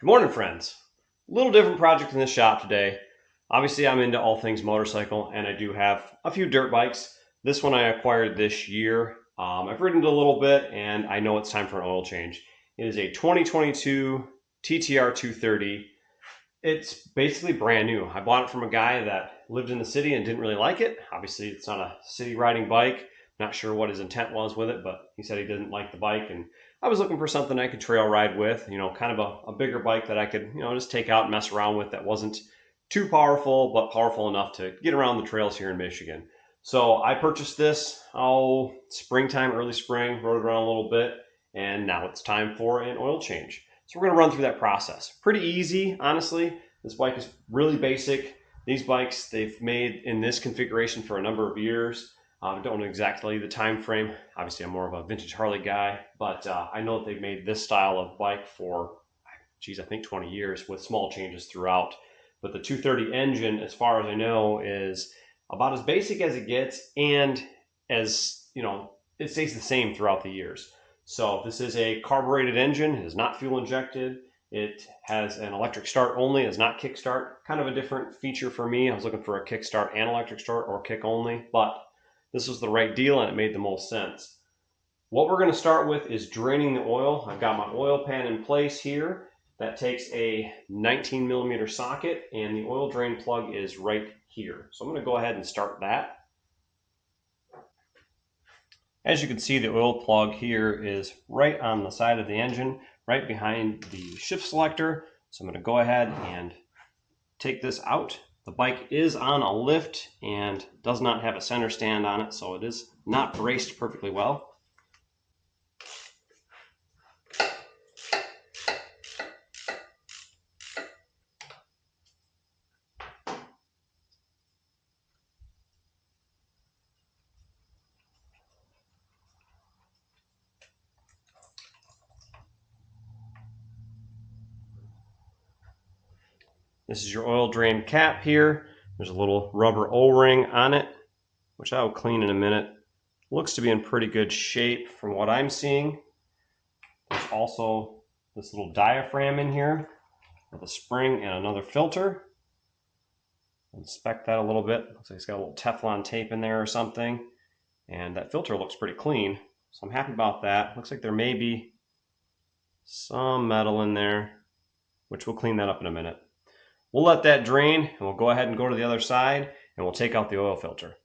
Good morning, friends. A little different project in the shop today. Obviously, I'm into all things motorcycle, and I do have a few dirt bikes. This one I acquired this year. I've ridden it a little bit, and I know it's time for an oil change. It is a 2022 TTR230. It's basically brand new. I bought it from a guy that lived in the city and didn't really like it. Obviously, it's not a city riding bike. Not sure what his intent was with it, but he said he didn't like the bike, and I was looking for something I could trail ride with, kind of a bigger bike that I could, just take out and mess around with that wasn't too powerful, but powerful enough to get around the trails here in Michigan. So I purchased this, springtime, early spring, rode it around a little bit, and now it's time for an oil change. So we're going to run through that process. Pretty easy, honestly. This bike is really basic. These bikes they've made in this configuration for a number of years. I don't know exactly the time frame. Obviously, I'm more of a vintage Harley guy, but I know that they've made this style of bike for, I think 20 years with small changes throughout. But the 230 engine, as far as I know, is about as basic as it gets, and as it stays the same throughout the years. So this is a carbureted engine. It is not fuel injected. It has an electric start only. It's not kick start. Kind of a different feature for me. I was looking for a kick start and electric start, or kick only, but this was the right deal and it made the most sense. What we're going to start with is draining the oil. I've got my oil pan in place here. That takes a 19 millimeter socket, and the oil drain plug is right here. So I'm going to go ahead and start that. As you can see, the oil plug here is right on the side of the engine, right behind the shift selector. So I'm going to go ahead and take this out. The bike is on a lift and does not have a center stand on it, so it is not braced perfectly well. This is your oil drain cap here. There's a little rubber O-ring on it, which I will clean in a minute. Looks to be in pretty good shape from what I'm seeing. There's also this little diaphragm in here with a spring and another filter. Inspect that a little bit. Looks like it's got a little Teflon tape in there or something. And that filter looks pretty clean, so I'm happy about that. Looks like there may be some metal in there, which we'll clean that up in a minute. We'll let that drain, and we'll go ahead and go to the other side, and we'll take out the oil filter.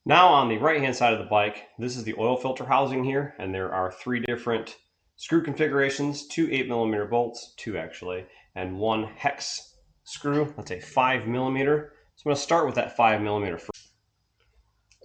Now on the right-hand side of the bike, this is the oil filter housing here, and there are 3 different screw configurations, 2 8mm bolts, 2 actually, and 1 hex screw. That's a 5mm. So I'm going to start with that 5mm first.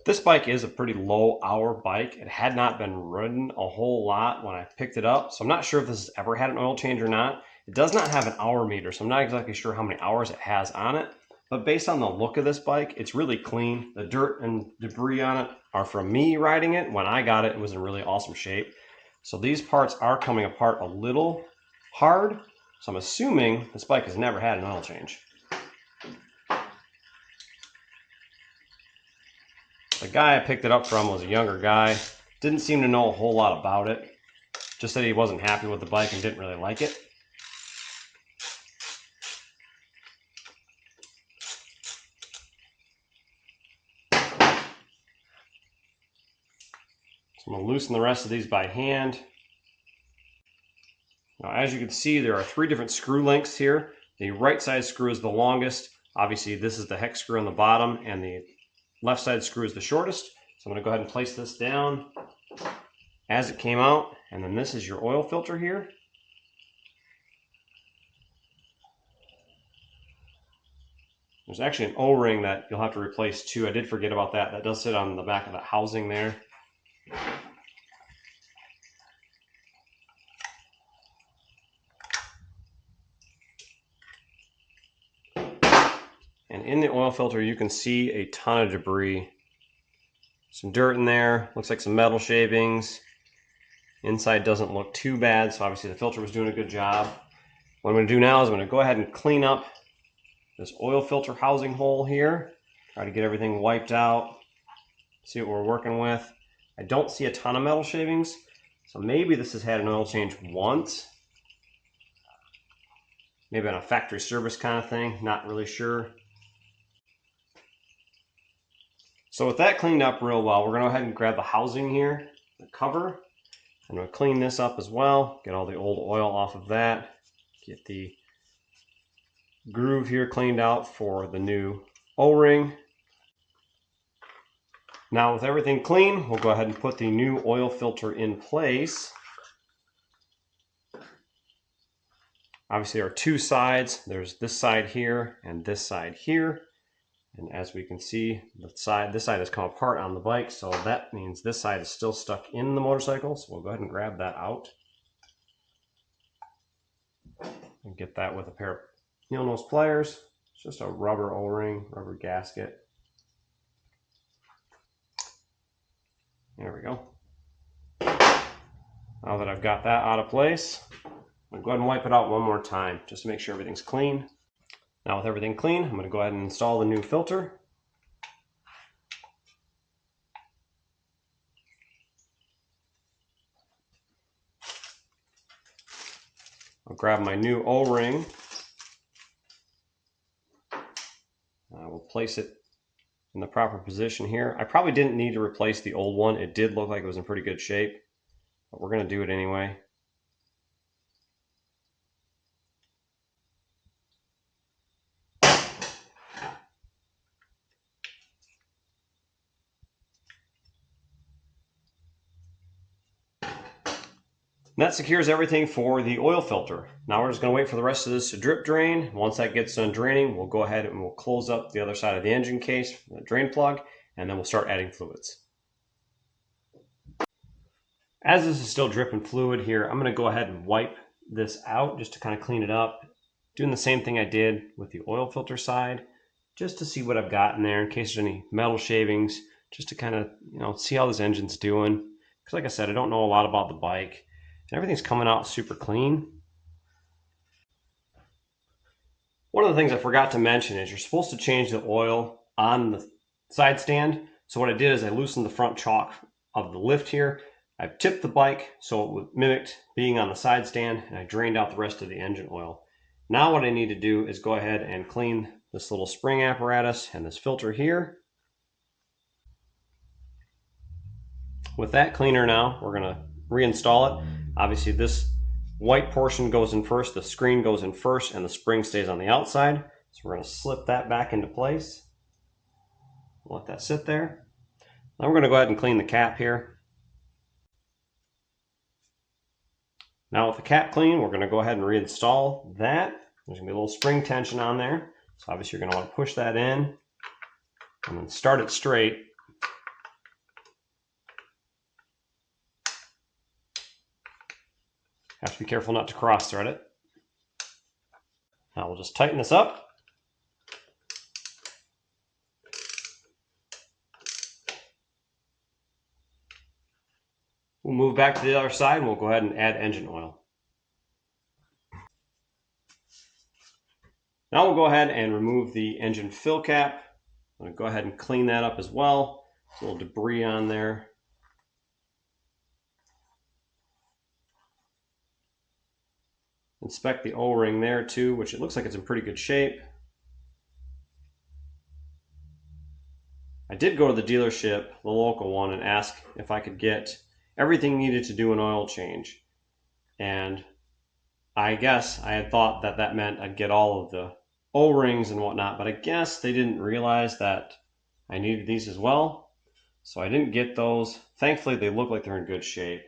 This bike is a pretty low hour bike. It had not been ridden a whole lot when I picked it up, so I'm not sure if this has ever had an oil change or not. It does not have an hour meter, so I'm not exactly sure how many hours it has on it. But based on the look of this bike, it's really clean. The dirt and debris on it are from me riding it. When I got it, it was in really awesome shape. So these parts are coming apart a little hard. So I'm assuming this bike has never had an oil change. The guy I picked it up from was a younger guy. Didn't seem to know a whole lot about it. Just said he wasn't happy with the bike and didn't really like it. So I'm going to loosen the rest of these by hand. Now, as you can see, there are 3 different screw lengths here. The right side screw is the longest. Obviously, this is the hex screw on the bottom, and the left side screw is the shortest. So I'm going to go ahead and place this down as it came out. And then this is your oil filter here. There's actually an O-ring that you'll have to replace too. I did forget about that. That does sit on the back of that housing there. And in the oil filter, you can see a ton of debris. Some dirt in there, looks like some metal shavings. Inside doesn't look too bad, so obviously the filter was doing a good job. What I'm going to do now is I'm going to go ahead and clean up this oil filter housing hole here. Try to get everything wiped out. See what we're working with. I don't see a ton of metal shavings, So maybe this has had an oil change once. Maybe on a factory service kind of thing, not really sure. So with that cleaned up real well, we're going to go ahead and grab the housing here, the cover, and we'll clean this up as well, get all the old oil off of that, get the groove here cleaned out for the new O-ring. Now with everything clean, we'll go ahead and put the new oil filter in place. Obviously there are two sides. There's this side here and this side here. And as we can see, this side has come apart on the bike, so that means this side is still stuck in the motorcycle. So we'll go ahead and grab that out and get that with a pair of heel nose pliers. It's just a rubber O-ring, rubber gasket. There we go. Now that I've got that out of place, I'm going to go ahead and wipe it out one more time just to make sure everything's clean. Now with everything clean, I'm going to go ahead and install the new filter. I'll grab my new O-ring. I will place it in the proper position here. I probably didn't need to replace the old one. It did look like it was in pretty good shape, but we're going to do it anyway. And that secures everything for the oil filter. Now we're just going to wait for the rest of this to drip drain. Once that gets done draining, we'll go ahead and we'll close up the other side of the engine case, the drain plug, and then we'll start adding fluids. As this is still dripping fluid here, I'm going to go ahead and wipe this out just to kind of clean it up. Doing the same thing I did with the oil filter side, just to see what I've got in there in case there's any metal shavings, just to kind of, see how this engine's doing. Because like I said, I don't know a lot about the bike. And everything's coming out super clean. One of the things I forgot to mention is you're supposed to change the oil on the side stand. So what I did is I loosened the front chock of the lift here. I've tipped the bike so it mimicked being on the side stand, and I drained out the rest of the engine oil. Now what I need to do is go ahead and clean this little spring apparatus and this filter here. With that cleaner now, we're going to reinstall it. Obviously this white portion goes in first, the screen goes in first, and the spring stays on the outside. So we're going to slip that back into place. Let that sit there. Now we're going to go ahead and clean the cap here. Now with the cap clean, we're going to go ahead and reinstall that. There's going to be a little spring tension on there. So obviously you're going to want to push that in and then start it straight. Have to be careful not to cross thread it. Now we'll just tighten this up. We'll move back to the other side and we'll go ahead and add engine oil. Now we'll go ahead and remove the engine fill cap. I'm going to go ahead and clean that up as well. There's a little debris on there. Inspect the O-ring there too, which it looks like it's in pretty good shape. I did go to the dealership, the local one, and ask if I could get everything needed to do an oil change. And I guess I had thought that that meant I'd get all of the O-rings and whatnot, but I guess they didn't realize that I needed these as well. So I didn't get those. Thankfully, they look like they're in good shape.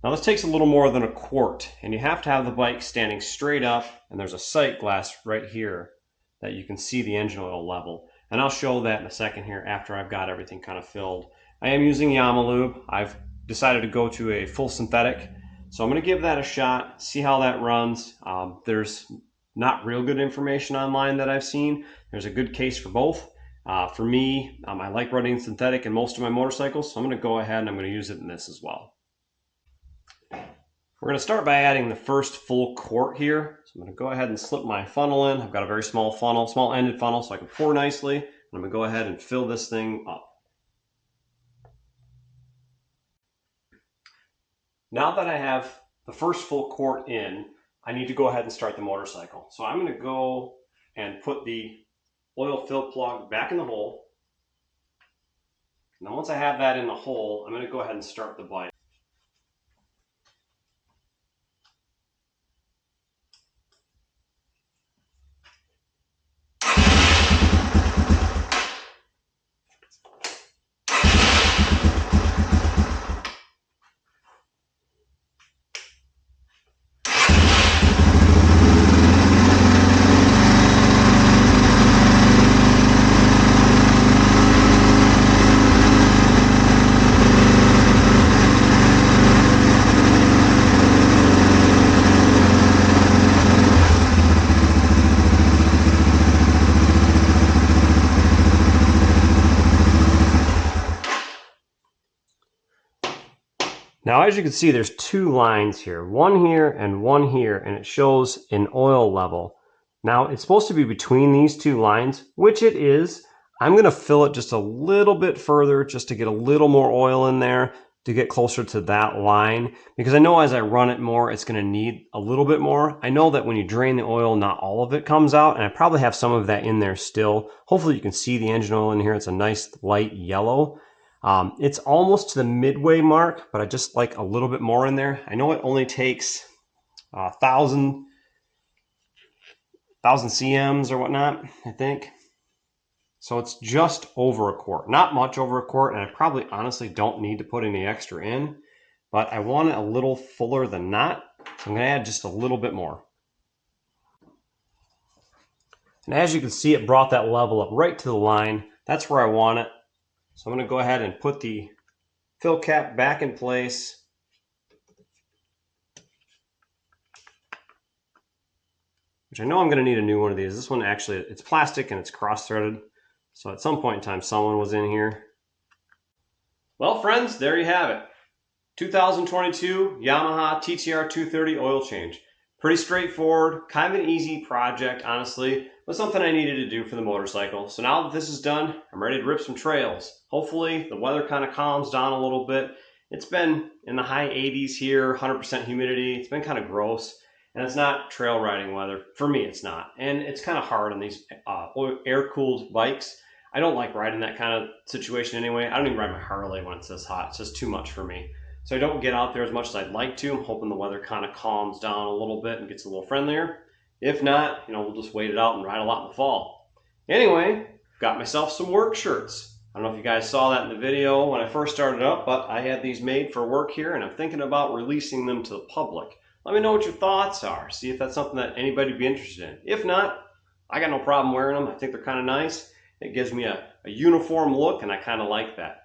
Now this takes a little more than a quart, and you have to have the bike standing straight up, and there's a sight glass right here that you can see the engine oil level. And I'll show that in a second here after I've got everything kind of filled. I am using Yamaha lube. I've decided to go to a full synthetic, so I'm going to give that a shot, see how that runs. There's not real good information online that I've seen. There's a good case for both. For me, I like running synthetic in most of my motorcycles, so I'm going to go ahead and I'm going to use it in this as well. We're going to start by adding the first full quart here. So I'm going to go ahead and slip my funnel in. I've got a very small funnel, small ended funnel, so I can pour nicely. And I'm going to go ahead and fill this thing up. Now that I have the first full quart in, I need to go ahead and start the motorcycle. So I'm going to go and put the oil fill plug back in the hole. Now once I have that in the hole, I'm going to go ahead and start the bike. Now, as you can see, there's two lines here, one here, and it shows an oil level. Now, it's supposed to be between these two lines, which it is. I'm going to fill it just a little bit further just to get a little more oil in there to get closer to that line, because I know as I run it more, it's going to need a little bit more. I know that when you drain the oil, not all of it comes out, and I probably have some of that in there still. Hopefully you can see the engine oil in here. It's a nice light yellow. It's almost to the midway mark, but I just like a little bit more in there. I know it only takes 1,000 cms or whatnot, I think. So it's just over a quart, not much over a quart, and I probably honestly don't need to put any extra in, but I want it a little fuller than that, so I'm going to add just a little bit more. And as you can see, it brought that level up right to the line. That's where I want it. So I'm going to go ahead and put the fill cap back in place. Which I know I'm going to need a new one of these. This one actually, it's plastic and it's cross-threaded. So at some point in time, someone was in here. Well, friends, there you have it. 2022 Yamaha TTR230 oil change. Pretty straightforward, kind of an easy project, honestly, but something I needed to do for the motorcycle. So now that this is done, I'm ready to rip some trails. Hopefully the weather kind of calms down a little bit. It's been in the high 80s here, 100% humidity. It's been kind of gross, and it's not trail riding weather. For me, it's not. And it's kind of hard on these air-cooled bikes. I don't like riding that kind of situation anyway. I don't even ride my Harley when it's this hot. It's just too much for me. So I don't get out there as much as I'd like to. I'm hoping the weather kind of calms down a little bit and gets a little friendlier. If not, we'll just wait it out and ride a lot in the fall. Anyway, got myself some work shirts. I don't know if you guys saw that in the video when I first started up, but I had these made for work here, and I'm thinking about releasing them to the public. Let me know what your thoughts are. See if that's something that anybody would be interested in. If not, I got no problem wearing them. I think they're kind of nice. It gives me a uniform look, and I kind of like that.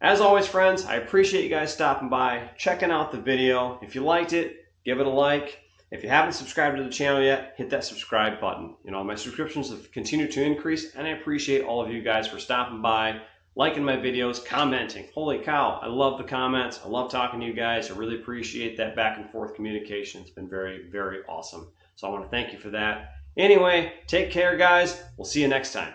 As always, friends, I appreciate you guys stopping by, checking out the video. If you liked it, give it a like. If you haven't subscribed to the channel yet, hit that subscribe button. My subscriptions have continued to increase, and I appreciate all of you guys for stopping by, liking my videos, commenting. Holy cow, I love the comments. I love talking to you guys. I really appreciate that back and forth communication. It's been very, very awesome. So I want to thank you for that. Anyway, take care, guys. We'll see you next time.